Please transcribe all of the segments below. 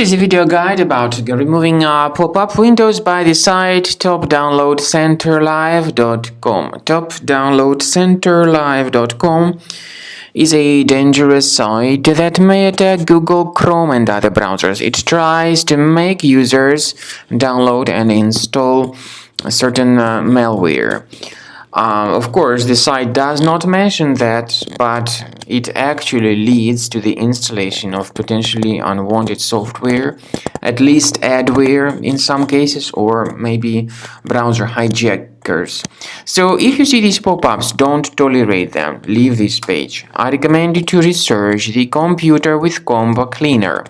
is a video guide about removing pop-up windows by the site topdownloadcenterlive.com. Topdownloadcenterlive.com is a dangerous site that may attack Google Chrome and other browsers. It tries to make users download and install certain malware. Of course, the site does not mention that, but it actually leads to the installation of potentially unwanted software, at least adware in some cases, or maybe browser hijackers. So if you see these pop-ups, don't tolerate them. Leave this page. I recommend you to research the computer with Combo Cleaner.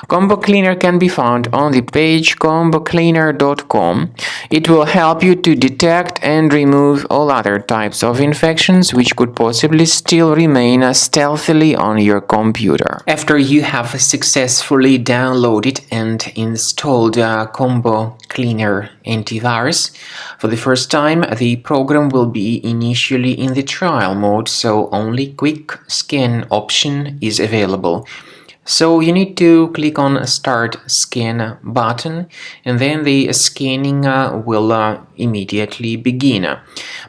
Combo Cleaner can be found on the page combocleaner.com. It will help you to detect and remove all other types of infections which could possibly still remain stealthily on your computer. After you have successfully downloaded and installed Combo Cleaner antivirus, for the first time the program will be initially in the trial mode, so only quick scan option is available. So you need to click on Start Scan button, and then the scanning will immediately begin.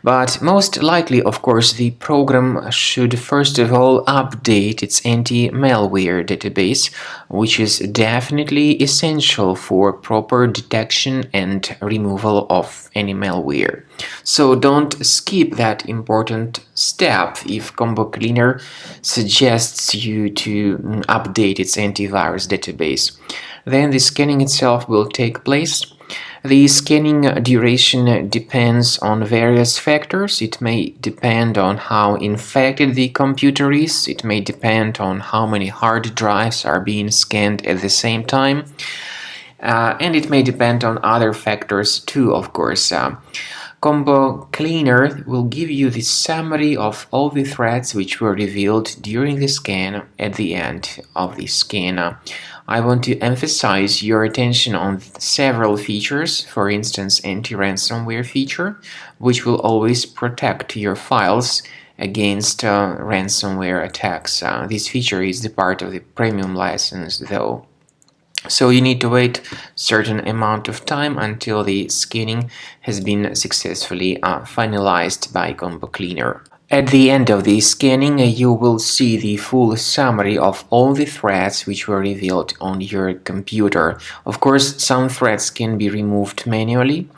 But most likely, of course, the program should first of all update its anti-malware database, which is definitely essential for proper detection and removal of any malware. So don't skip that important step if Combo Cleaner suggests you to update its antivirus database. Then the scanning itself will take place. The scanning duration depends on various factors. It may depend on how infected the computer is. It may depend on how many hard drives are being scanned at the same time. And it may depend on other factors too, of course. Combo Cleaner will give you the summary of all the threats which were revealed during the scan at the end of the scan. I want to emphasize your attention on several features, for instance, anti-ransomware feature, which will always protect your files against ransomware attacks. This feature is the part of the premium license, though. So you need to wait a certain amount of time until the scanning has been successfully finalized by Combo Cleaner. At the end of the scanning, you will see the full summary of all the threats which were revealed on your computer. Of course, some threats can be removed manually.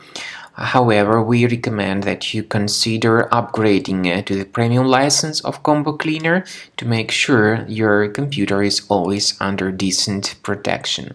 However, we recommend that you consider upgrading to the premium license of Combo Cleaner to make sure your computer is always under decent protection.